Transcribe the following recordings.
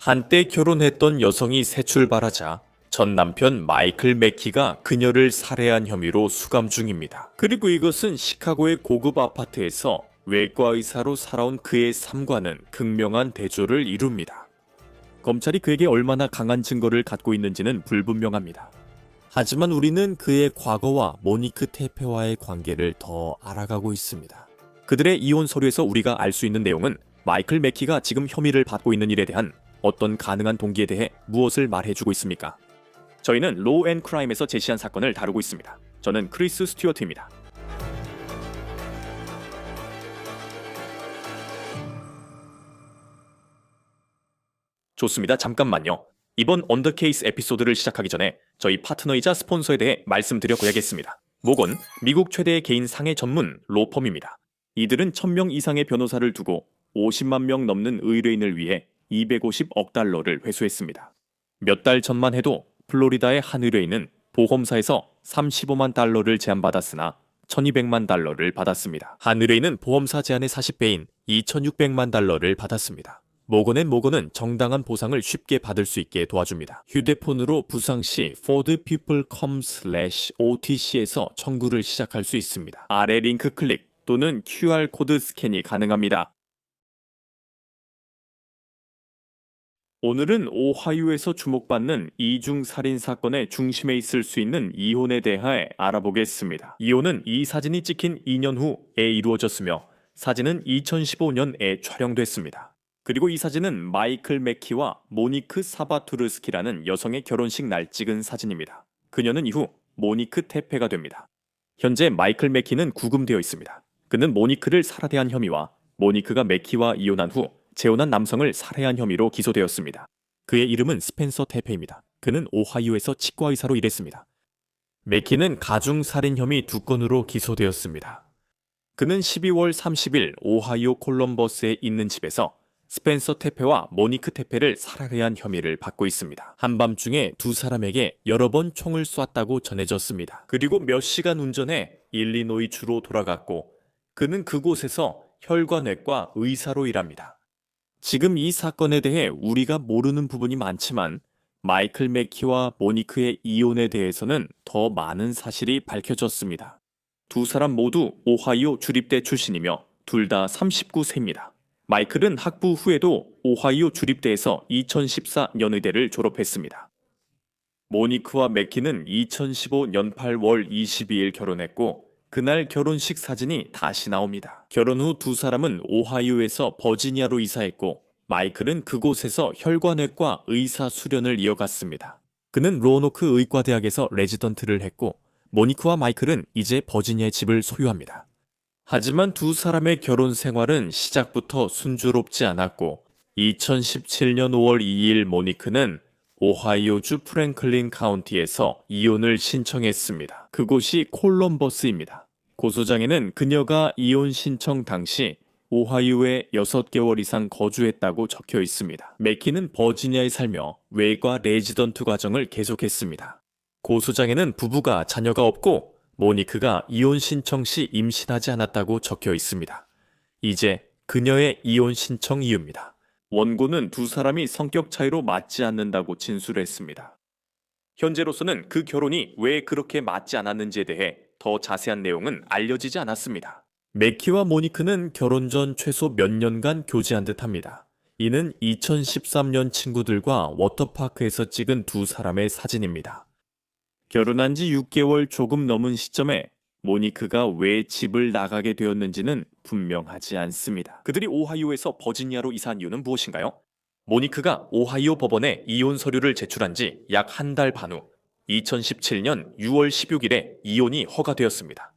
한때 결혼했던 여성이 새 출발하자 전 남편 마이클 맥키가 그녀를 살해한 혐의로 수감 중입니다. 그리고 이것은 시카고의 고급 아파트에서 외과 의사로 살아온 그의 삶과는 극명한 대조를 이룹니다. 검찰이 그에게 얼마나 강한 증거를 갖고 있는지는 불분명합니다. 하지만 우리는 그의 과거와 모니크 테페와의 관계를 더 알아가고 있습니다. 그들의 이혼 서류에서 우리가 알 수 있는 내용은 마이클 맥키가 지금 혐의를 받고 있는 일에 대한 어떤 가능한 동기에 대해 무엇을 말해주고 있습니까? 저희는 로우 앤 크라임에서 제시한 사건을 다루고 있습니다. 저는 크리스 스튜어트입니다. 좋습니다. 잠깐만요. 이번 언더케이스 에피소드를 시작하기 전에 저희 파트너이자 스폰서에 대해 말씀드려야겠습니다. 모건, 미국 최대의 개인 상해 전문 로펌입니다. 이들은 1000명 이상의 변호사를 두고 50만 명 넘는 의뢰인을 위해 250억 달러를 회수했습니다. 몇 달 전만 해도 플로리다의 한 의뢰인은 보험사에서 35만 달러를 제안받았으나 1200만 달러를 받았습니다. 한 의뢰인은 보험사 제안의 40배인 2600만 달러를 받았습니다. 모건은 정당한 보상을 쉽게 받을 수 있게 도와줍니다. 휴대폰으로 부상 시 fordpeople.com/otc에서 청구를 시작할 수 있습니다. 아래 링크 클릭 또는 QR코드 스캔이 가능합니다. 오늘은 오하이오에서 주목받는 이중 살인 사건의 중심에 있을 수 있는 이혼에 대해 알아보겠습니다. 이혼은 이 사진이 찍힌 2년 후에 이루어졌으며 사진은 2015년에 촬영됐습니다. 그리고 이 사진은 마이클 맥키와 모니크 사바투르스키라는 여성의 결혼식 날 찍은 사진입니다. 그녀는 이후 모니크 테페가 됩니다. 현재 마이클 맥키는 구금되어 있습니다. 그는 모니크를 살해한 혐의와 모니크가 맥키와 이혼한 후 재혼한 남성을 살해한 혐의로 기소되었습니다. 그의 이름은 스펜서 테페입니다. 그는 오하이오에서 치과의사로 일했습니다. 맥키는 가중살인 혐의 2건으로 기소되었습니다. 그는 12월 30일 오하이오 콜럼버스에 있는 집에서 스펜서 테페와 모니크 테페를 살해한 혐의를 받고 있습니다. 한밤중에 두 사람에게 여러 번 총을 쐈다고 전해졌습니다. 그리고 몇 시간 운전해 일리노이 주로 돌아갔고 그는 그곳에서 혈관외과 의사로 일합니다. 지금 이 사건에 대해 우리가 모르는 부분이 많지만 마이클 맥키와 모니크의 이혼에 대해서는 더 많은 사실이 밝혀졌습니다. 두 사람 모두 오하이오 주립대 출신이며 둘 다 39세입니다. 마이클은 학부 후에도 오하이오 주립대에서 2014 연의대를 졸업했습니다. 모니크와 맥키는 2015년 8월 22일 결혼했고 그날 결혼식 사진이 다시 나옵니다. 결혼 후 두 사람은 오하이오에서 버지니아로 이사했고 마이클은 그곳에서 혈관외과 의사 수련을 이어갔습니다. 그는 로노크 의과대학에서 레지던트를 했고 모니크와 마이클은 이제 버지니아의 집을 소유합니다. 하지만 두 사람의 결혼 생활은 시작부터 순조롭지 않았고 2017년 5월 2일 모니크는 오하이오주 프랭클린 카운티에서 이혼을 신청했습니다. 그곳이 콜럼버스입니다. 고소장에는 그녀가 이혼 신청 당시 오하이오에 6개월 이상 거주했다고 적혀 있습니다. 맥키는 버지니아에 살며 외과 레지던트 과정을 계속했습니다. 고소장에는 부부가 자녀가 없고 모니크가 이혼 신청 시 임신하지 않았다고 적혀 있습니다. 이제 그녀의 이혼 신청 이유입니다. 원고는 두 사람이 성격 차이로 맞지 않는다고 진술했습니다. 현재로서는 그 결혼이 왜 그렇게 맞지 않았는지에 대해 더 자세한 내용은 알려지지 않았습니다. 맥키와 모니크는 결혼 전 최소 몇 년간 교제한 듯합니다. 이는 2013년 친구들과 워터파크에서 찍은 두 사람의 사진입니다. 결혼한 지 6개월 조금 넘은 시점에 모니크가 왜 집을 나가게 되었는지는 분명하지 않습니다. 그들이 오하이오에서 버지니아로 이사한 이유는 무엇인가요? 모니크가 오하이오 법원에 이혼 서류를 제출한 지 약 한 달 반 후 2017년 6월 16일에 이혼이 허가되었습니다.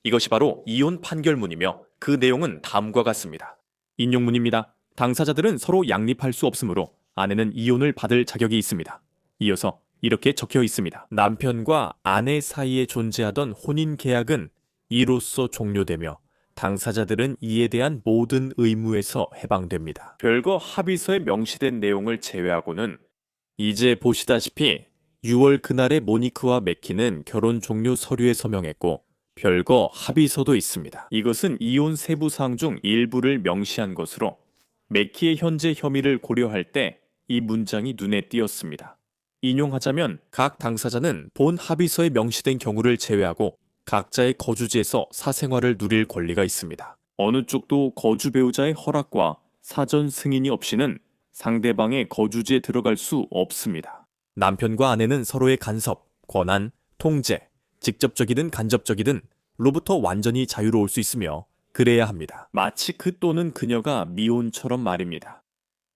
이것이 바로 이혼 판결문이며 그 내용은 다음과 같습니다. 인용문입니다. 당사자들은 서로 양립할 수 없으므로 아내는 이혼을 받을 자격이 있습니다. 이어서 이렇게 적혀 있습니다. 남편과 아내 사이에 존재하던 혼인 계약은 이로써 종료되며 당사자들은 이에 대한 모든 의무에서 해방됩니다. 별거 합의서에 명시된 내용을 제외하고는 이제 보시다시피 6월 그날에 모니크와 맥키는 결혼 종료 서류에 서명했고 별거 합의서도 있습니다. 이것은 이혼 세부 사항 중 일부를 명시한 것으로 맥키의 현재 혐의를 고려할 때 이 문장이 눈에 띄었습니다. 인용하자면 각 당사자는 본 합의서에 명시된 경우를 제외하고 각자의 거주지에서 사생활을 누릴 권리가 있습니다. 어느 쪽도 거주 배우자의 허락과 사전 승인이 없이는 상대방의 거주지에 들어갈 수 없습니다. 남편과 아내는 서로의 간섭, 권한, 통제, 직접적이든 간접적이든 로부터 완전히 자유로울 수 있으며 그래야 합니다. 마치 그 또는 그녀가 미혼처럼 말입니다.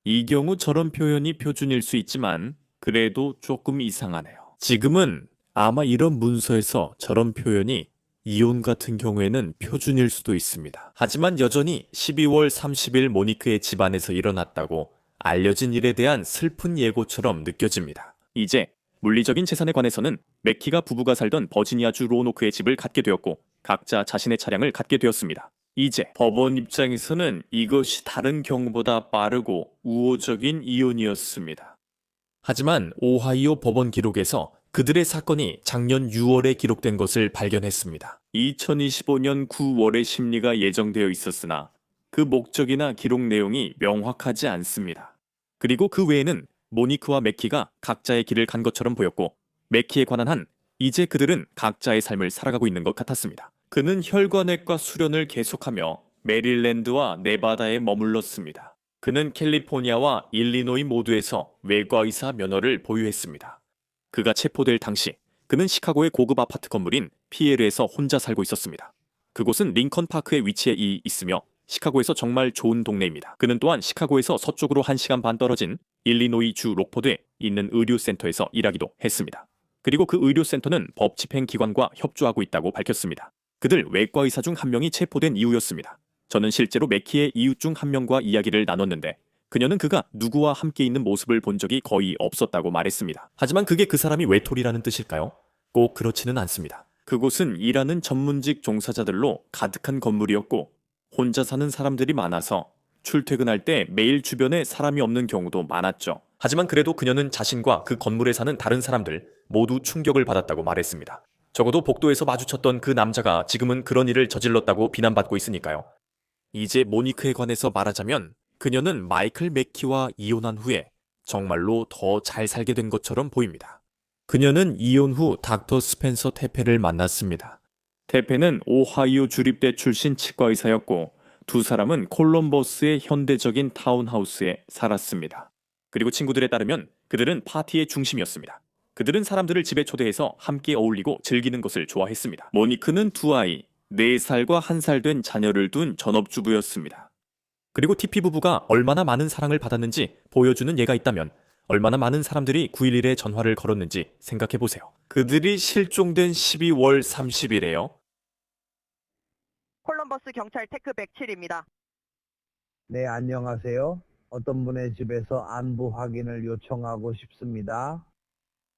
이 경우 저런 표현이 표준일 수 있지만 그래도 조금 이상하네요. 지금은 아마 이런 문서에서 저런 표현이 이혼 같은 경우에는 표준일 수도 있습니다. 하지만 여전히 12월 30일 모니크의 집안에서 일어났다고 알려진 일에 대한 슬픈 예고처럼 느껴집니다. 이제 물리적인 재산에 관해서는 맥키가 부부가 살던 버지니아주 로노크의 집을 갖게 되었고 각자 자신의 차량을 갖게 되었습니다. 이제 법원 입장에서는 이것이 다른 경우보다 빠르고 우호적인 이혼이었습니다. 하지만 오하이오 법원 기록에서 그들의 사건이 작년 6월에 기록된 것을 발견했습니다. 2025년 9월에 심리가 예정되어 있었으나 그 목적이나 기록 내용이 명확하지 않습니다. 그리고 그 외에는 모니크와 맥키가 각자의 길을 간 것처럼 보였고 맥키에 관한 한 이제 그들은 각자의 삶을 살아가고 있는 것 같았습니다. 그는 혈관외과 수련을 계속하며 메릴랜드와 네바다에 머물렀습니다. 그는 캘리포니아와 일리노이 모두에서 외과의사 면허를 보유했습니다. 그가 체포될 당시 그는 시카고의 고급 아파트 건물인 피에르에서 혼자 살고 있었습니다. 그곳은 링컨 파크에 위치해 있으며 시카고에서 정말 좋은 동네입니다. 그는 또한 시카고에서 서쪽으로 1시간 반 떨어진 일리노이 주 록포드에 있는 의료센터에서 일하기도 했습니다. 그리고 그 의료센터는 법 집행기관과 협조하고 있다고 밝혔습니다. 그들 외과의사 중 한 명이 체포된 이후였습니다. 저는 실제로 맥키의 이웃 중 한 명과 이야기를 나눴는데 그녀는 그가 누구와 함께 있는 모습을 본 적이 거의 없었다고 말했습니다. 하지만 그게 그 사람이 외톨이라는 뜻일까요? 꼭 그렇지는 않습니다. 그곳은 일하는 전문직 종사자들로 가득한 건물이었고 혼자 사는 사람들이 많아서 출퇴근할 때 매일 주변에 사람이 없는 경우도 많았죠. 하지만 그래도 그녀는 자신과 그 건물에 사는 다른 사람들 모두 충격을 받았다고 말했습니다. 적어도 복도에서 마주쳤던 그 남자가 지금은 그런 일을 저질렀다고 비난받고 있으니까요. 이제 모니크에 관해서 말하자면 그녀는 마이클 맥키와 이혼한 후에 정말로 더 잘 살게 된 것처럼 보입니다. 그녀는 이혼 후 닥터 스펜서 테페를 만났습니다. 테페는 오하이오 주립대 출신 치과의사였고 두 사람은 콜럼버스의 현대적인 타운하우스에 살았습니다. 그리고 친구들에 따르면 그들은 파티의 중심이었습니다. 그들은 사람들을 집에 초대해서 함께 어울리고 즐기는 것을 좋아했습니다. 모니크는 두 아이, 4살과 1살 된 자녀를 둔 전업주부였습니다. 그리고 티피 부부가 얼마나 많은 사랑을 받았는지 보여주는 예가 있다면 얼마나 많은 사람들이 911에 전화를 걸었는지 생각해보세요. 그들이 실종된 12월 30일에요. 콜럼버스 경찰 테크 107입니다. 네, 안녕하세요. 어떤 분의 집에서 안부 확인을 요청하고 싶습니다.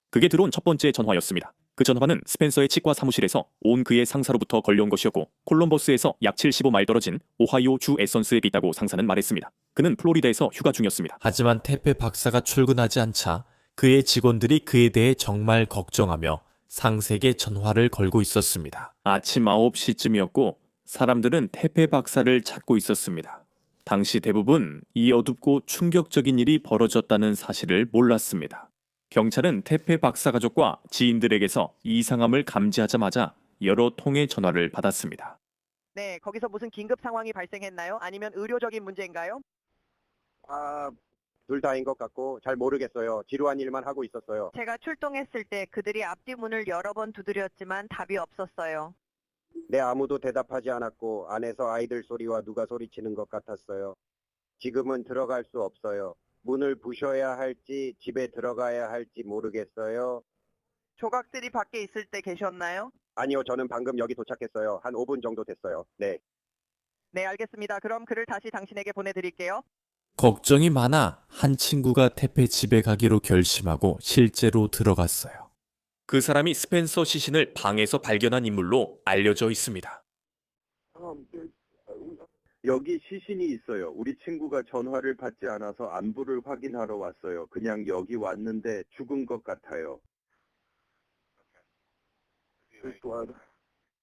그게 들어온 첫 번째 전화였습니다. 그 전화는 스펜서의 치과 사무실에서 온 그의 상사로부터 걸려온 것이었고 콜럼버스에서 약 75마일 떨어진 오하이오 주 에선스에 있다고 상사는 말했습니다. 그는 플로리다에서 휴가 중이었습니다. 하지만 테페 박사가 출근하지 않자 그의 직원들이 그에 대해 정말 걱정하며 상세에게 전화를 걸고 있었습니다. 아침 9시쯤이었고 사람들은 테페 박사를 찾고 있었습니다. 당시 대부분 이 어둡고 충격적인 일이 벌어졌다는 사실을 몰랐습니다. 경찰은 테페 박사 가족과 지인들에게서 이상함을 감지하자마자 여러 통의 전화를 받았습니다. 네, 거기서 무슨 긴급 상황이 발생했나요? 아니면 의료적인 문제인가요? 둘 다인 것 같고 잘 모르겠어요. 지루한 일만 하고 있었어요. 제가 출동했을 때 그들이 앞뒤 문을 여러 번 두드렸지만 답이 없었어요. 네, 아무도 대답하지 않았고 안에서 아이들 소리와 누가 소리치는 것 같았어요. 지금은 들어갈 수 없어요. 문을 부셔야 할지 집에 들어가야 할지 모르겠어요. 조각들이 밖에 있을 때 계셨나요? 아니요, 저는 방금 여기 도착했어요. 한 5분 정도 됐어요. 네. 네, 알겠습니다. 그럼 그를 다시 당신에게 보내드릴게요. 걱정이 많아 한 친구가 테페 집에 가기로 결심하고 실제로 들어갔어요. 그 사람이 스펜서 시신을 방에서 발견한 인물로 알려져 있습니다. 여기 시신이 있어요. 우리 친구가 전화를 받지 않아서 안부를 확인하러 왔어요. 그냥 여기 왔는데 죽은 것 같아요.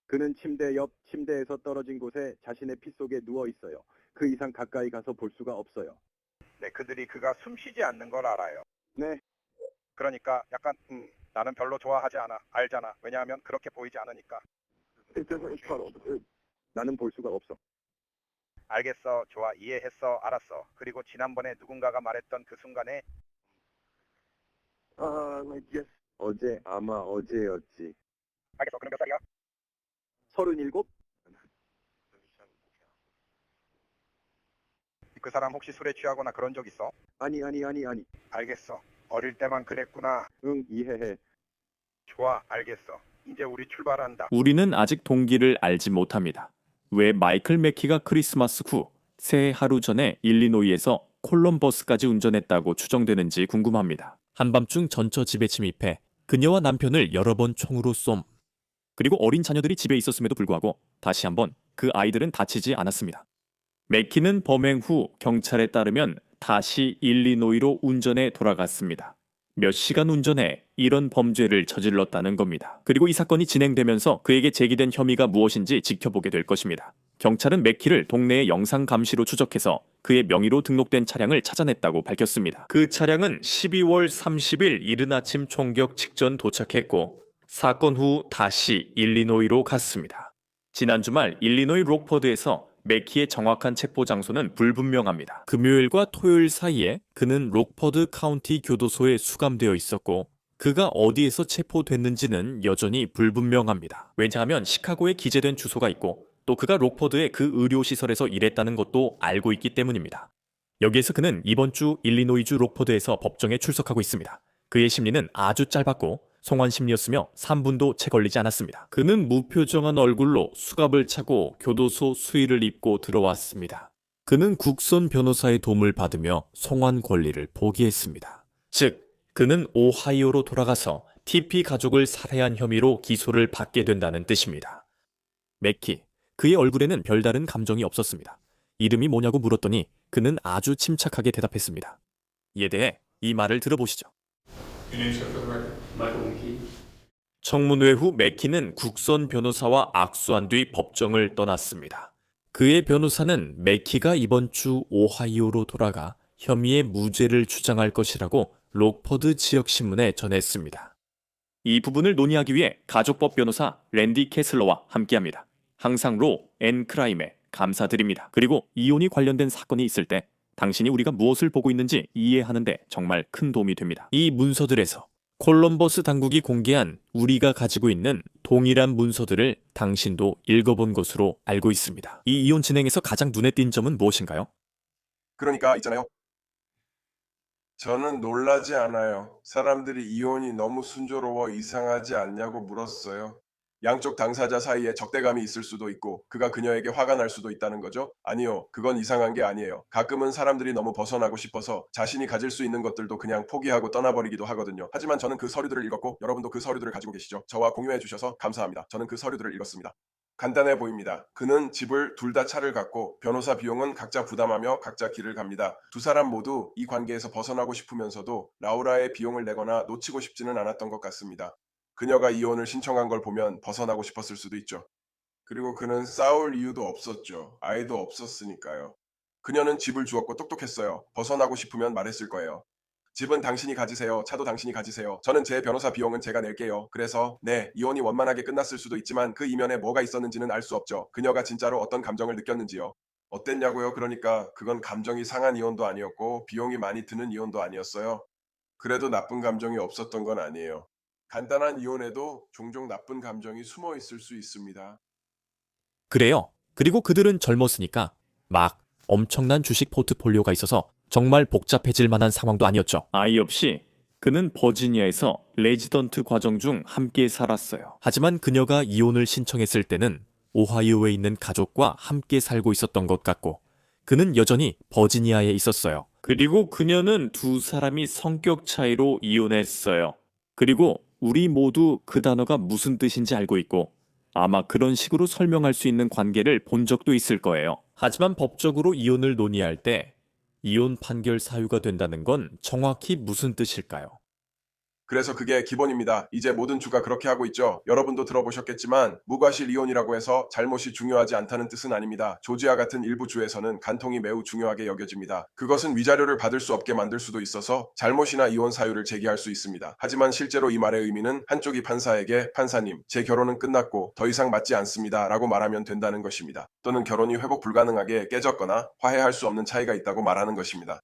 그는 침대 옆 침대에서 떨어진 곳에 자신의 피 속에 누워 있어요. 그 이상 가까이 가서 볼 수가 없어요. 네, 그들이 그가 숨쉬지 않는 걸 알아요. 네. 그러니까 약간 나는 별로 좋아하지 않아. 알잖아. 왜냐하면 그렇게 보이지 않으니까. 나는 볼 수가 없어. 알겠어. 좋아. 이해했어. 알았어. 그리고 지난번에 누군가가 말했던 그 순간에 어제 아마 어제였지. 알겠어. 그럼 몇 살이야? 37? 그 사람 혹시 술에 취하거나 그런 적 있어? 아니. 알겠어. 어릴 때만 그랬구나. 응, 이해해. 좋아. 알겠어. 이제 우리 출발한다. 우리는 아직 동기를 알지 못합니다. 왜 마이클 맥키가 크리스마스 후 새해 하루 전에 일리노이에서 콜럼버스까지 운전했다고 추정되는지 궁금합니다. 한밤중 전처 집에 침입해 그녀와 남편을 여러 번 총으로 쏨. 그리고 어린 자녀들이 집에 있었음에도 불구하고 다시 한번 그 아이들은 다치지 않았습니다. 맥키는 범행 후 경찰에 따르면 다시 일리노이로 운전해 돌아갔습니다. 몇 시간 운전해 이런 범죄를 저질렀다는 겁니다. 그리고 이 사건이 진행되면서 그에게 제기된 혐의가 무엇인지 지켜보게 될 것입니다. 경찰은 맥키를 동네의 영상 감시로 추적해서 그의 명의로 등록된 차량을 찾아냈다고 밝혔습니다. 그 차량은 12월 30일 이른 아침 총격 직전 도착했고 사건 후 다시 일리노이로 갔습니다. 지난 주말 일리노이 록포드에서 맥키의 정확한 체포 장소는 불분명합니다. 금요일과 토요일 사이에 그는 록포드 카운티 교도소에 수감되어 있었고 그가 어디에서 체포됐는지는 여전히 불분명합니다. 왜냐하면 시카고에 기재된 주소가 있고 또 그가 록포드의 그 의료시설에서 일했다는 것도 알고 있기 때문입니다. 여기에서 그는 이번 주 일리노이주 록포드에서 법정에 출석하고 있습니다. 그의 심리는 아주 짧았고 송환 심리였으며 3분도 채 걸리지 않았습니다. 그는 무표정한 얼굴로 수갑을 차고 교도소 수의를 입고 들어왔습니다. 그는 국선 변호사의 도움을 받으며 송환 권리를 포기했습니다. 즉, 그는 오하이오로 돌아가서 TP 가족을 살해한 혐의로 기소를 받게 된다는 뜻입니다. 맥키, 그의 얼굴에는 별다른 감정이 없었습니다. 이름이 뭐냐고 물었더니 그는 아주 침착하게 대답했습니다. 이에 대해 이 말을 들어보시죠. 청문회 후 맥키는 국선 변호사와 악수한 뒤 법정을 떠났습니다. 그의 변호사는 맥키가 이번 주 오하이오로 돌아가 혐의의 무죄를 주장할 것이라고 록포드 지역신문에 전했습니다. 이 부분을 논의하기 위해 가족법 변호사 랜디 캐슬러와 함께합니다. 항상 로 앤 크라임에 감사드립니다. 그리고 이혼이 관련된 사건이 있을 때 당신이 우리가 무엇을 보고 있는지 이해하는데 정말 큰 도움이 됩니다. 이 문서들에서 콜럼버스 당국이 공개한 우리가 가지고 있는 동일한 문서들을 당신도 읽어본 것으로 알고 있습니다. 이 이혼 진행에서 가장 눈에 띈 점은 무엇인가요? 그러니까 있잖아요. 저는 놀라지 않아요. 사람들이 이혼이 너무 순조로워 이상하지 않냐고 물었어요. 양쪽 당사자 사이에 적대감이 있을 수도 있고 그가 그녀에게 화가 날 수도 있다는 거죠? 아니요. 그건 이상한 게 아니에요. 가끔은 사람들이 너무 벗어나고 싶어서 자신이 가질 수 있는 것들도 그냥 포기하고 떠나버리기도 하거든요. 하지만 저는 그 서류들을 읽었고 여러분도 그 서류들을 가지고 계시죠? 저와 공유해 주셔서 감사합니다. 저는 그 서류들을 읽었습니다. 간단해 보입니다. 그는 집을 둘 다 차를 갖고 변호사 비용은 각자 부담하며 각자 길을 갑니다. 두 사람 모두 이 관계에서 벗어나고 싶으면서도 라우라의 비용을 내거나 놓치고 싶지는 않았던 것 같습니다. 그녀가 이혼을 신청한 걸 보면 벗어나고 싶었을 수도 있죠. 그리고 그는 싸울 이유도 없었죠. 아이도 없었으니까요. 그녀는 집을 주었고 똑똑했어요. 벗어나고 싶으면 말했을 거예요. 집은 당신이 가지세요. 차도 당신이 가지세요. 저는 제 변호사 비용은 제가 낼게요. 그래서 네, 이혼이 원만하게 끝났을 수도 있지만 그 이면에 뭐가 있었는지는 알 수 없죠. 그녀가 진짜로 어떤 감정을 느꼈는지요. 어땠냐고요? 그러니까 그건 감정이 상한 이혼도 아니었고 비용이 많이 드는 이혼도 아니었어요. 그래도 나쁜 감정이 없었던 건 아니에요. 간단한 이혼에도 종종 나쁜 감정이 숨어 있을 수 있습니다. 그래요. 그리고 그들은 젊었으니까 막 엄청난 주식 포트폴리오가 있어서 정말 복잡해질 만한 상황도 아니었죠. 아이 없이 그는 버지니아에서 레지던트 과정 중 함께 살았어요. 하지만 그녀가 이혼을 신청했을 때는 오하이오에 있는 가족과 함께 살고 있었던 것 같고 그는 여전히 버지니아에 있었어요. 그리고 그녀는 두 사람이 성격 차이로 이혼했어요. 그리고 우리 모두 그 단어가 무슨 뜻인지 알고 있고 아마 그런 식으로 설명할 수 있는 관계를 본 적도 있을 거예요. 하지만 법적으로 이혼을 논의할 때 이혼 판결 사유가 된다는 건 정확히 무슨 뜻일까요? 그래서 그게 기본입니다. 이제 모든 주가 그렇게 하고 있죠. 여러분도 들어보셨겠지만 무과실 이혼이라고 해서 잘못이 중요하지 않다는 뜻은 아닙니다. 조지아 같은 일부 주에서는 간통이 매우 중요하게 여겨집니다. 그것은 위자료를 받을 수 없게 만들 수도 있어서 잘못이나 이혼 사유를 제기할 수 있습니다. 하지만 실제로 이 말의 의미는 한쪽이 판사에게 판사님, 제 결혼은 끝났고 더 이상 맞지 않습니다 라고 말하면 된다는 것입니다. 또는 결혼이 회복 불가능하게 깨졌거나 화해할 수 없는 차이가 있다고 말하는 것입니다.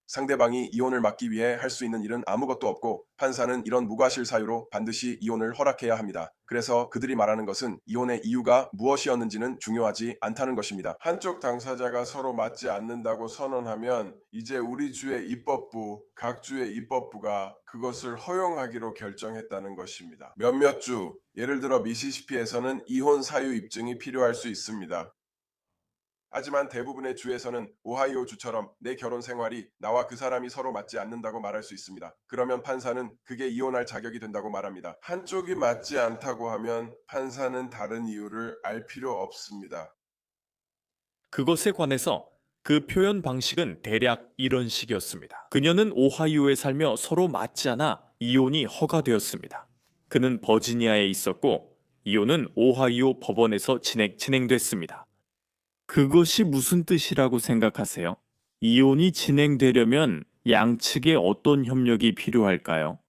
상대방이 이혼을 막기 위해 할 수 있는 일은 아무것도 없고 판사는 이런 무과실 사유로 반드시 이혼을 허락해야 합니다. 그래서 그들이 말하는 것은 이혼의 이유가 무엇이었는지는 중요하지 않다는 것입니다. 한쪽 당사자가 서로 맞지 않는다고 선언하면 이제 우리 주의 입법부, 각 주의 입법부가 그것을 허용하기로 결정했다는 것입니다. 몇몇 주, 예를 들어 미시시피에서는 이혼 사유 입증이 필요할 수 있습니다. 하지만 대부분의 주에서는 오하이오 주처럼 내 결혼 생활이 나와 그 사람이 서로 맞지 않는다고 말할 수 있습니다. 그러면 판사는 그게 이혼할 자격이 된다고 말합니다. 한쪽이 맞지 않다고 하면 판사는 다른 이유를 알 필요 없습니다. 그것에 관해서 그 표현 방식은 대략 이런 식이었습니다. 그녀는 오하이오에 살며 서로 맞지 않아 이혼이 허가되었습니다. 그는 버지니아에 있었고 이혼은 오하이오 법원에서 진행됐습니다. 그것이 무슨 뜻이라고 생각하세요? 이혼이 진행되려면 양측에 어떤 협력이 필요할까요?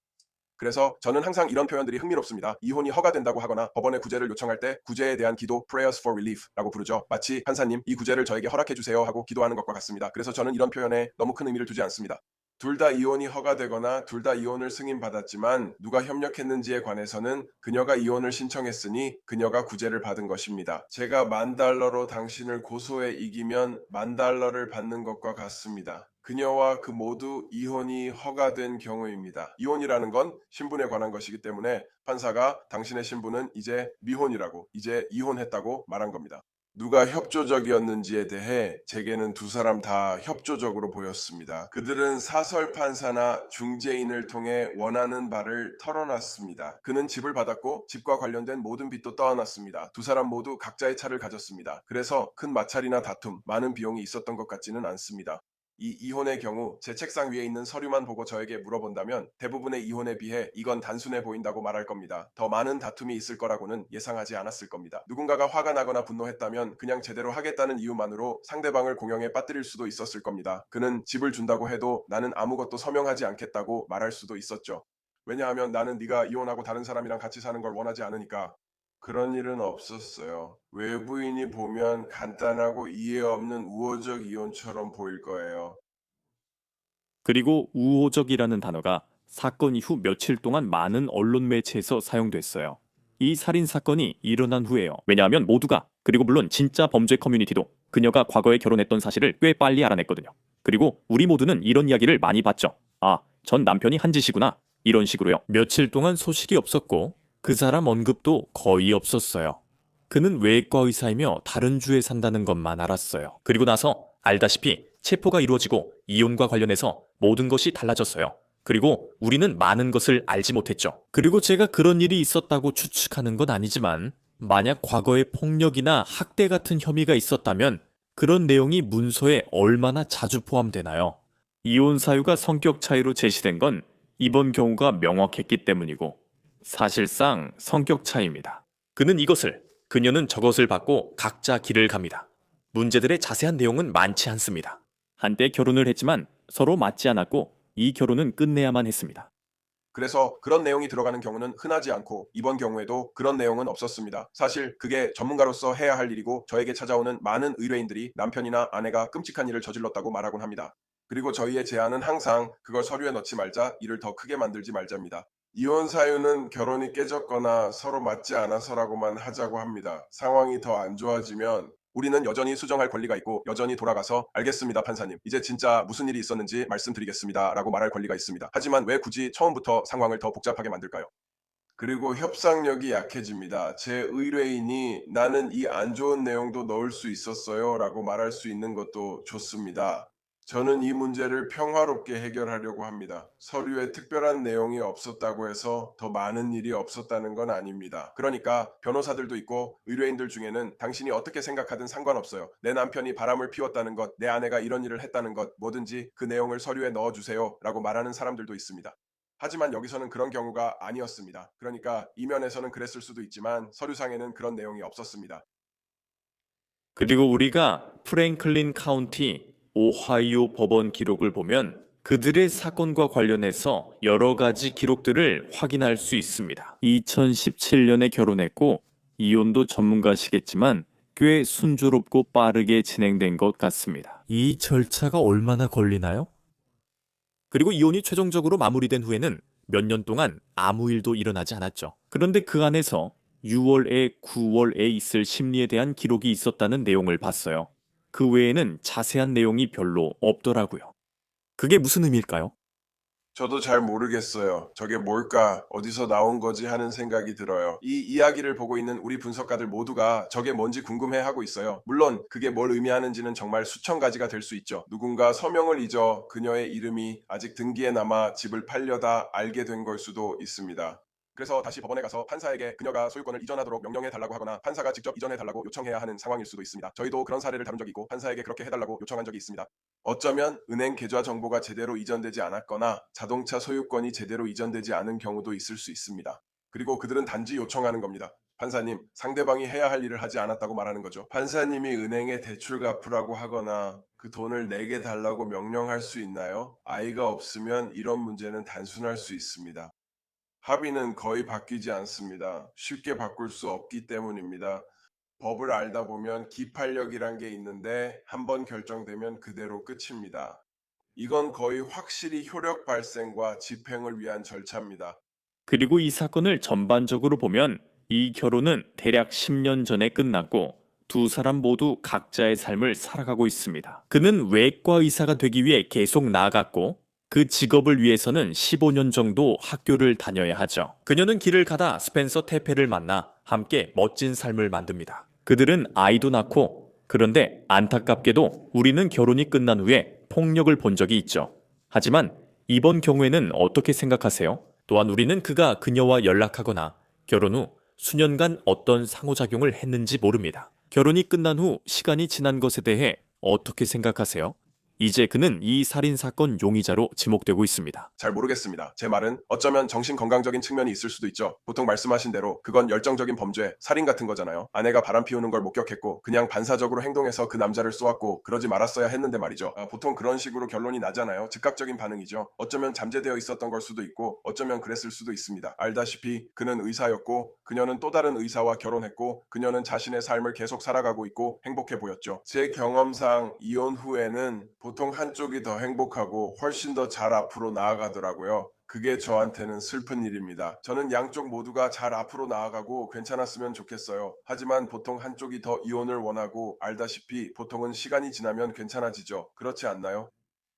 그래서 저는 항상 이런 표현들이 흥미롭습니다. 이혼이 허가된다고 하거나 법원에 구제를 요청할 때 구제에 대한 기도 prayers for relief라고 부르죠. 마치 판사님 이 구제를 저에게 허락해 주세요 하고 기도하는 것과 같습니다. 그래서 저는 이런 표현에 너무 큰 의미를 두지 않습니다. 둘 다 이혼이 허가되거나 둘 다 이혼을 승인받았지만 누가 협력했는지에 관해서는 그녀가 이혼을 신청했으니 그녀가 구제를 받은 것입니다. 제가 $10,000로 당신을 고소해 이기면 $10,000를 받는 것과 같습니다. 그녀와 그 모두 이혼이 허가된 경우입니다. 이혼이라는 건 신분에 관한 것이기 때문에 판사가 당신의 신분은 이제 미혼이라고, 이제 이혼했다고 말한 겁니다. 누가 협조적이었는지에 대해 제게는 두 사람 다 협조적으로 보였습니다. 그들은 사설 판사나 중재인을 통해 원하는 바를 털어놨습니다. 그는 집을 받았고 집과 관련된 모든 빚도 떠안았습니다. 두 사람 모두 각자의 차를 가졌습니다. 그래서 큰 마찰이나 다툼, 많은 비용이 있었던 것 같지는 않습니다. 이 이혼의 경우 제 책상 위에 있는 서류만 보고 저에게 물어본다면 대부분의 이혼에 비해 이건 단순해 보인다고 말할 겁니다. 더 많은 다툼이 있을 거라고는 예상하지 않았을 겁니다. 누군가가 화가 나거나 분노했다면 그냥 제대로 하겠다는 이유만으로 상대방을 공영에 빠뜨릴 수도 있었을 겁니다. 그는 집을 준다고 해도 나는 아무것도 서명하지 않겠다고 말할 수도 있었죠. 왜냐하면 나는 네가 이혼하고 다른 사람이랑 같이 사는 걸 원하지 않으니까. 그런 일은 없었어요. 외부인이 보면 간단하고 이해 없는 우호적 이혼처럼 보일 거예요. 그리고 우호적이라는 단어가 사건 이후 며칠 동안 많은 언론 매체에서 사용됐어요. 이 살인 사건이 일어난 후에요. 왜냐하면 모두가, 그리고 물론 진짜 범죄 커뮤니티도 그녀가 과거에 결혼했던 사실을 꽤 빨리 알아냈거든요. 그리고 우리 모두는 이런 이야기를 많이 봤죠. 아, 전 남편이 한 짓이구나. 이런 식으로요. 며칠 동안 소식이 없었고 그 사람 언급도 거의 없었어요. 그는 외과 의사이며 다른 주에 산다는 것만 알았어요. 그리고 나서 알다시피 체포가 이루어지고 이혼과 관련해서 모든 것이 달라졌어요. 그리고 우리는 많은 것을 알지 못했죠. 그리고 제가 그런 일이 있었다고 추측하는 건 아니지만 만약 과거에 폭력이나 학대 같은 혐의가 있었다면 그런 내용이 문서에 얼마나 자주 포함되나요? 이혼 사유가 성격 차이로 제시된 건 이번 경우가 명확했기 때문이고 사실상 성격 차이입니다. 그녀는 저것을 받고 각자 길을 갑니다. 문제들의 자세한 내용은 많지 않습니다. 한때 결혼을 했지만 서로 맞지 않았고 이 결혼은 끝내야만 했습니다. 그래서 그런 내용이 들어가는 경우는 흔하지 않고 이번 경우에도 그런 내용은 없었습니다. 사실 그게 전문가로서 해야 할 일이고 저에게 찾아오는 많은 의뢰인들이 남편이나 아내가 끔찍한 일을 저질렀다고 말하곤 합니다. 그리고 저희의 제안은 항상 그걸 서류에 넣지 말자, 일을 더 크게 만들지 말자입니다. 이혼 사유는 결혼이 깨졌거나 서로 맞지 않아서라고만 하자고 합니다. 상황이 더 안 좋아지면 우리는 여전히 수정할 권리가 있고 여전히 돌아가서 알겠습니다 판사님, 이제 진짜 무슨 일이 있었는지 말씀드리겠습니다 라고 말할 권리가 있습니다. 하지만 왜 굳이 처음부터 상황을 더 복잡하게 만들까요? 그리고 협상력이 약해집니다. 제 의뢰인이 나는 이 안 좋은 내용도 넣을 수 있었어요 라고 말할 수 있는 것도 좋습니다. 저는 이 문제를 평화롭게 해결하려고 합니다. 서류에 특별한 내용이 없었다고 해서 더 많은 일이 없었다는 건 아닙니다. 그러니까 변호사들도 있고 의뢰인들 중에는 당신이 어떻게 생각하든 상관없어요. 내 남편이 바람을 피웠다는 것, 내 아내가 이런 일을 했다는 것, 뭐든지 그 내용을 서류에 넣어주세요 라고 말하는 사람들도 있습니다. 하지만 여기서는 그런 경우가 아니었습니다. 그러니까 이면에서는 그랬을 수도 있지만 서류상에는 그런 내용이 없었습니다. 그리고 우리가 프랭클린 카운티 오하이오 법원 기록을 보면 그들의 사건과 관련해서 여러 가지 기록들을 확인할 수 있습니다. 2017년에 결혼했고 이혼도 전문가시겠지만 꽤 순조롭고 빠르게 진행된 것 같습니다. 이 절차가 얼마나 걸리나요? 그리고 이혼이 최종적으로 마무리된 후에는 몇 년 동안 아무 일도 일어나지 않았죠. 그런데 그 안에서 6월에 9월에 있을 심리에 대한 기록이 있었다는 내용을 봤어요. 그 외에는 자세한 내용이 별로 없더라고요. 그게 무슨 의미일까요? 저도 잘 모르겠어요. 저게 뭘까? 어디서 나온 거지? 하는 생각이 들어요. 이 이야기를 보고 있는 우리 분석가들 모두가 저게 뭔지 궁금해하고 있어요. 물론 그게 뭘 의미하는지는 정말 수천 가지가 될 수 있죠. 누군가 서명을 잊어 그녀의 이름이 아직 등기에 남아 집을 팔려다 알게 된 걸 수도 있습니다. 그래서 다시 법원에 가서 판사에게 그녀가 소유권을 이전하도록 명령해 달라고 하거나 판사가 직접 이전해 달라고 요청해야 하는 상황일 수도 있습니다. 저희도 그런 사례를 다룬 적이 있고 판사에게 그렇게 해달라고 요청한 적이 있습니다. 어쩌면 은행 계좌 정보가 제대로 이전되지 않았거나 자동차 소유권이 제대로 이전되지 않은 경우도 있을 수 있습니다. 그리고 그들은 단지 요청하는 겁니다. 판사님, 상대방이 해야 할 일을 하지 않았다고 말하는 거죠. 판사님이 은행에 대출 갚으라고 하거나 그 돈을 내게 달라고 명령할 수 있나요? 아이가 없으면 이런 문제는 단순할 수 있습니다. 합의는 거의 바뀌지 않습니다. 쉽게 바꿀 수 없기 때문입니다. 법을 알다 보면 기판력이란 게 있는데 한번 결정되면 그대로 끝입니다. 이건 거의 확실히 효력 발생과 집행을 위한 절차입니다. 그리고 이 사건을 전반적으로 보면 이 결혼은 대략 10년 전에 끝났고 두 사람 모두 각자의 삶을 살아가고 있습니다. 그는 외과 의사가 되기 위해 계속 나아갔고 그 직업을 위해서는 15년 정도 학교를 다녀야 하죠. 그녀는 길을 가다 스펜서 테페를 만나 함께 멋진 삶을 만듭니다. 그들은 아이도 낳고 그런데 안타깝게도 우리는 결혼이 끝난 후에 폭력을 본 적이 있죠. 하지만 이번 경우에는 어떻게 생각하세요? 또한 우리는 그가 그녀와 연락하거나 결혼 후 수년간 어떤 상호작용을 했는지 모릅니다. 결혼이 끝난 후 시간이 지난 것에 대해 어떻게 생각하세요? 이제 그는 이 살인사건 용의자로 지목되고 있습니다. 잘 모르겠습니다. 제 말은 어쩌면 정신건강적인 측면이 있을 수도 있죠. 보통 말씀하신 대로 그건 열정적인 범죄, 살인 같은 거잖아요. 아내가 바람 피우는 걸 목격했고 그냥 반사적으로 행동해서 그 남자를 쏘았고 그러지 말았어야 했는데 말이죠. 보통 그런 식으로 결론이 나잖아요. 즉각적인 반응이죠. 어쩌면 잠재되어 있었던 걸 수도 있고 어쩌면 그랬을 수도 있습니다. 알다시피 그는 의사였고 그녀는 또 다른 의사와 결혼했고 그녀는 자신의 삶을 계속 살아가고 있고 행복해 보였죠. 제 경험상 이혼 후에는 보통 한쪽이 더 행복하고 훨씬 더 잘 앞으로 나아가더라고요. 그게 저한테는 슬픈 일입니다. 저는 양쪽 모두가 잘 앞으로 나아가고 괜찮았으면 좋겠어요. 하지만 보통 한쪽이 더 이혼을 원하고 알다시피 보통은 시간이 지나면 괜찮아지죠. 그렇지 않나요?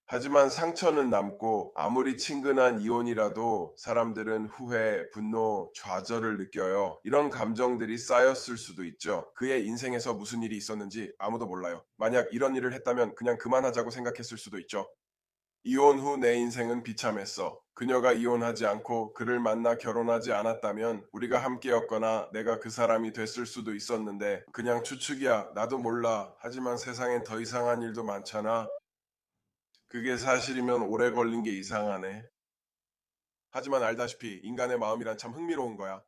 하지만 상처는 남고 아무리 친근한 이혼이라도 사람들은 후회, 분노, 좌절을 느껴요. 이런 감정들이 쌓였을 수도 있죠. 그의 인생에서 무슨 일이 있었는지 아무도 몰라요. 만약 이런 일을 했다면 그냥 그만하자고 생각했을 수도 있죠. 이혼 후 내 인생은 비참했어. 그녀가 이혼하지 않고 그를 만나 결혼하지 않았다면 우리가 함께였거나 내가 그 사람이 됐을 수도 있었는데 그냥 추측이야. 나도 몰라. 하지만 세상엔 더 이상한 일도 많잖아. 그게 사실이면 오래 걸린 게 이상하네. 하지만 알다시피 인간의 마음이란 참 흥미로운 거야.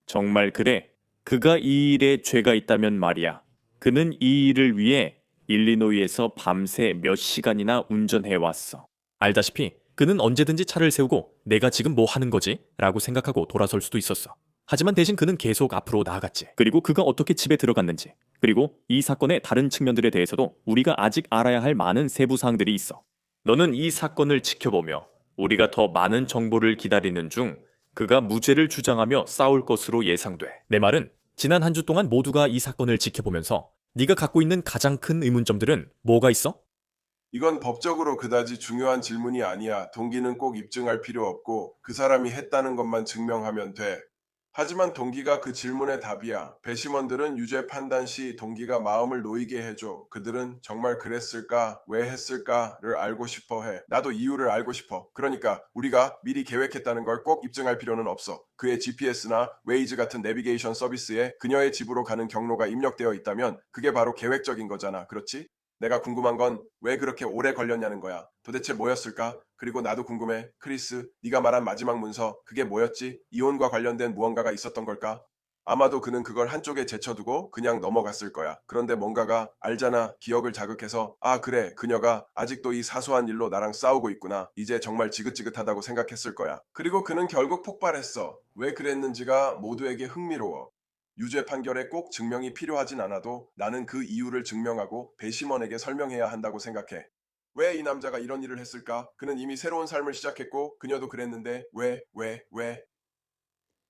정말 그래. 그가 이 일에 죄가 있다면 말이야. 그는 이 일을 위해 일리노이에서 밤새 몇 시간이나 운전해왔어. 알다시피 그는 언제든지 차를 세우고 내가 지금 뭐 하는 거지? 라고 생각하고 돌아설 수도 있었어. 하지만 대신 그는 계속 앞으로 나아갔지. 그리고 그가 어떻게 집에 들어갔는지, 그리고 이 사건의 다른 측면들에 대해서도 우리가 아직 알아야 할 많은 세부 사항들이 있어. 너는 이 사건을 지켜보며 우리가 더 많은 정보를 기다리는 중 그가 무죄를 주장하며 싸울 것으로 예상돼. 내 말은 지난 한 주 동안 모두가 이 사건을 지켜보면서 네가 갖고 있는 가장 큰 의문점들은 뭐가 있어? 이건 법적으로 그다지 중요한 질문이 아니야. 동기는 꼭 입증할 필요 없고 그 사람이 했다는 것만 증명하면 돼. 하지만 동기가 그 질문의 답이야. 배심원들은 유죄 판단 시 동기가 마음을 놓이게 해줘. 그들은 정말 그랬을까? 왜 했을까?를 알고 싶어 해. 나도 이유를 알고 싶어. 그러니까 우리가 미리 계획했다는 걸 꼭 입증할 필요는 없어. 그의 GPS나 웨이즈 같은 내비게이션 서비스에 그녀의 집으로 가는 경로가 입력되어 있다면 그게 바로 계획적인 거잖아. 그렇지? 내가 궁금한 건 왜 그렇게 오래 걸렸냐는 거야. 도대체 뭐였을까? 그리고 나도 궁금해. 크리스, 네가 말한 마지막 문서, 그게 뭐였지? 이혼과 관련된 무언가가 있었던 걸까? 아마도 그는 그걸 한쪽에 제쳐두고 그냥 넘어갔을 거야. 그런데 뭔가가 알잖아. 기억을 자극해서 아 그래 그녀가 아직도 이 사소한 일로 나랑 싸우고 있구나. 이제 정말 지긋지긋하다고 생각했을 거야. 그리고 그는 결국 폭발했어. 왜 그랬는지가 모두에게 흥미로워. 유죄 판결에 꼭 증명이 필요하진 않아도 나는 그 이유를 증명하고 배심원에게 설명해야 한다고 생각해. 왜 이 남자가 이런 일을 했을까? 그는 이미 새로운 삶을 시작했고 그녀도 그랬는데 왜?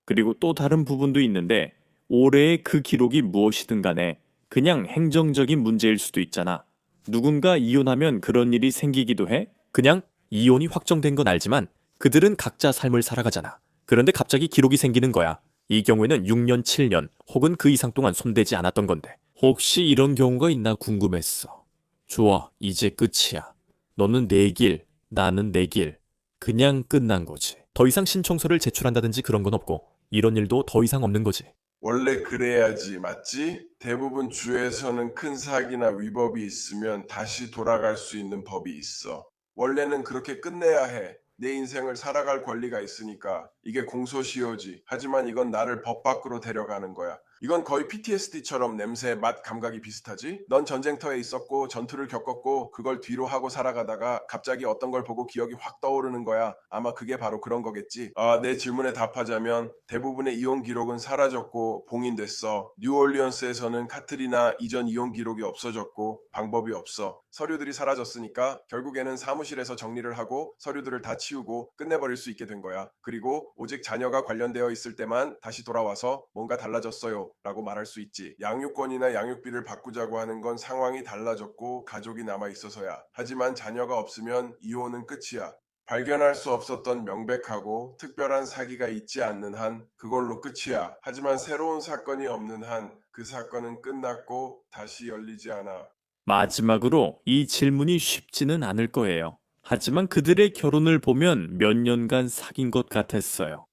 그리고 또 다른 부분도 있는데 올해의 그 기록이 무엇이든 간에 그냥 행정적인 문제일 수도 있잖아. 누군가 이혼하면 그런 일이 생기기도 해? 그냥 이혼이 확정된 건 알지만 그들은 각자 삶을 살아가잖아. 그런데 갑자기 기록이 생기는 거야. 이 경우에는 6년, 7년 혹은 그 이상 동안 손대지 않았던 건데 혹시 이런 경우가 있나 궁금했어. 좋아, 이제 끝이야. 너는 내 길, 나는 내 길. 그냥 끝난 거지. 더 이상 신청서를 제출한다든지 그런 건 없고 이런 일도 더 이상 없는 거지. 원래 그래야지, 맞지? 대부분 주에서는 큰 사기나 위법이 있으면 다시 돌아갈 수 있는 법이 있어. 원래는 그렇게 끝내야 해. 내 인생을 살아갈 권리가 있으니까. 이게 공소시효지. 하지만 이건 나를 법 밖으로 데려가는 거야. 이건 거의 PTSD처럼 냄새, 맛, 감각이 비슷하지? 넌 전쟁터에 있었고 전투를 겪었고 그걸 뒤로 하고 살아가다가 갑자기 어떤 걸 보고 기억이 확 떠오르는 거야. 아마 그게 바로 그런 거겠지. 내 질문에 답하자면 대부분의 이혼 기록은 사라졌고 봉인됐어. 뉴올리언스에서는 카트리나 이전 이혼 기록이 없어졌고 방법이 없어. 서류들이 사라졌으니까 결국에는 사무실에서 정리를 하고 서류들을 다 치우고 끝내버릴 수 있게 된 거야. 그리고 오직 자녀가 관련되어 있을 때만 다시 돌아와서 뭔가 달라졌어요 라고 말할 수 있지. 양육권이나 양육비를 바꾸자고 하는 건 상황이 달라졌고 가족이 남아 있어서야. 하지만 자녀가 없으면 이혼은 끝이야. 발견할 수 없었던 명백하고 특별한 사기가 있지 않는 한 그걸로 끝이야. 하지만 새로운 사건이 없는 한 그 사건은 끝났고 다시 열리지 않아. 마지막으로 이 질문이 쉽지는 않을 거예요. 하지만 그들의 결혼을 보면 몇 년간 사귄 것 같았어요.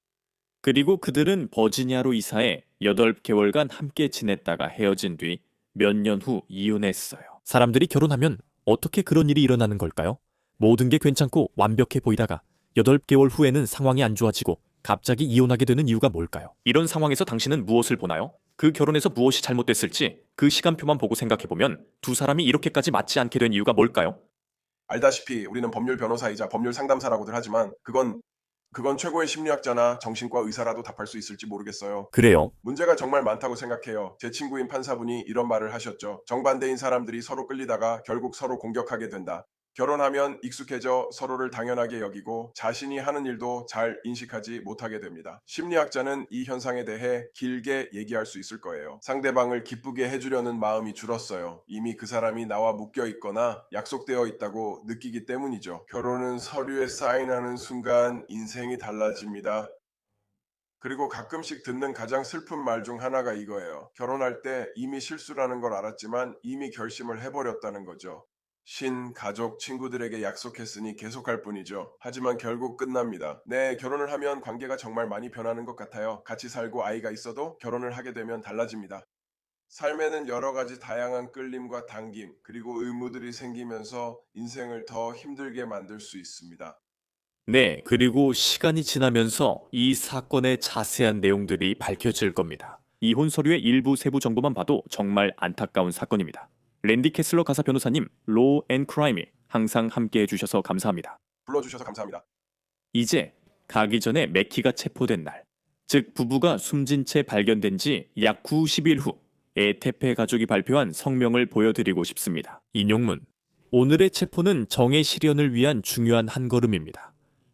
그리고 그들은 버지니아로 이사해 8개월간 함께 지냈다가 헤어진 뒤 몇 년 후 이혼했어요. 사람들이 결혼하면 어떻게 그런 일이 일어나는 걸까요? 모든 게 괜찮고 완벽해 보이다가 8개월 후에는 상황이 안 좋아지고 갑자기 이혼하게 되는 이유가 뭘까요? 이런 상황에서 당신은 무엇을 보나요? 그 결혼에서 무엇이 잘못됐을지 그 시간표만 보고 생각해보면 두 사람이 이렇게까지 맞지 않게 된 이유가 뭘까요? 알다시피 우리는 법률 변호사이자 법률 상담사라고들 하지만 그건 최고의 심리학자나 정신과 의사라도 답할 수 있을지 모르겠어요. 그래요. 문제가 정말 많다고 생각해요. 제 친구인 판사분이 이런 말을 하셨죠. 정반대인 사람들이 서로 끌리다가 결국 서로 공격하게 된다. 결혼하면 익숙해져 서로를 당연하게 여기고 자신이 하는 일도 잘 인식하지 못하게 됩니다. 심리학자는 이 현상에 대해 길게 얘기할 수 있을 거예요. 상대방을 기쁘게 해주려는 마음이 줄었어요. 이미 그 사람이 나와 묶여 있거나 약속되어 있다고 느끼기 때문이죠. 결혼은 서류에 사인하는 순간 인생이 달라집니다. 그리고 가끔씩 듣는 가장 슬픈 말 중 하나가 이거예요. 결혼할 때 이미 실수라는 걸 알았지만 이미 결심을 해버렸다는 거죠. 가족, 친구들에게 약속했으니 계속할 뿐이죠. 하지만 결국 끝납니다. 네, 결혼을 하면 관계가 정말 많이 변하는 것 같아요. 같이 살고 아이가 있어도 결혼을 하게 되면 달라집니다. 삶에는 여러 가지 다양한 끌림과 당김, 그리고 의무들이 생기면서 인생을 더 힘들게 만들 수 있습니다. 네, 그리고 시간이 지나면서 이 사건의 자세한 내용들이 밝혀질 겁니다. 이혼 서류의 일부 세부 정보만 봐도 정말 안타까운 사건입니다. 랜디 캐슬러 가사 변호사님, 로우 앤 크라임이 항상 함께 해주셔서 감사합니다. 불러주셔서 감사합니다. 이제 가기 전에 매키가 체포된 날, 즉 부부가 숨진 채 발견된 지 약 90일 후 에테페 가족이 발표한 성명을 보여드리고 싶습니다. 인용문. 오늘의 체포는 정의 실현을 위한 중요한 한 걸음입니다.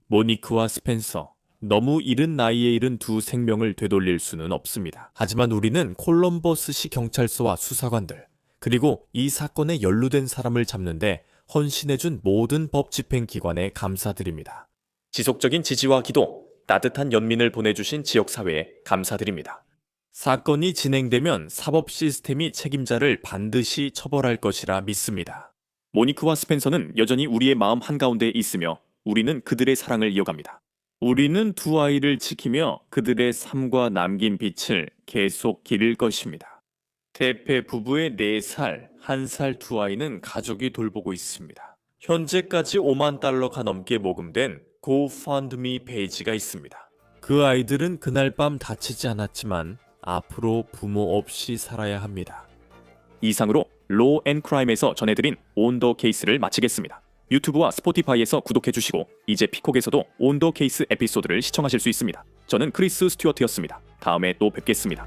모니크와 스펜서, 너무 이른 나이에 잃은 두 생명을 되돌릴 수는 없습니다. 하지만 우리는 콜럼버스시 경찰서와 수사관들, 그리고 이 사건에 연루된 사람을 잡는데 헌신해준 모든 법 집행기관에 감사드립니다. 지속적인 지지와 기도, 따뜻한 연민을 보내주신 지역사회에 감사드립니다. 사건이 진행되면 사법 시스템이 책임자를 반드시 처벌할 것이라 믿습니다. 모니크와 스펜서는 여전히 우리의 마음 한가운데 있으며 우리는 그들의 사랑을 이어갑니다. 우리는 두 아이를 지키며 그들의 삶과 남긴 빛을 계속 기릴 것입니다. 대패 부부의 4살, 1살 두 아이는 가족이 돌보고 있습니다. 현재까지 5만 달러가 넘게 모금된 GoFundMe 페이지가 있습니다. 그 아이들은 그날 밤 다치지 않았지만 앞으로 부모 없이 살아야 합니다. 이상으로 로우 앤 크라임에서 전해드린 온 더 케이스를 마치겠습니다. 유튜브와 스포티파이에서 구독해주시고 이제 피콕에서도 온 더 케이스 에피소드를 시청하실 수 있습니다. 저는 크리스 스튜어트였습니다. 다음에 또 뵙겠습니다.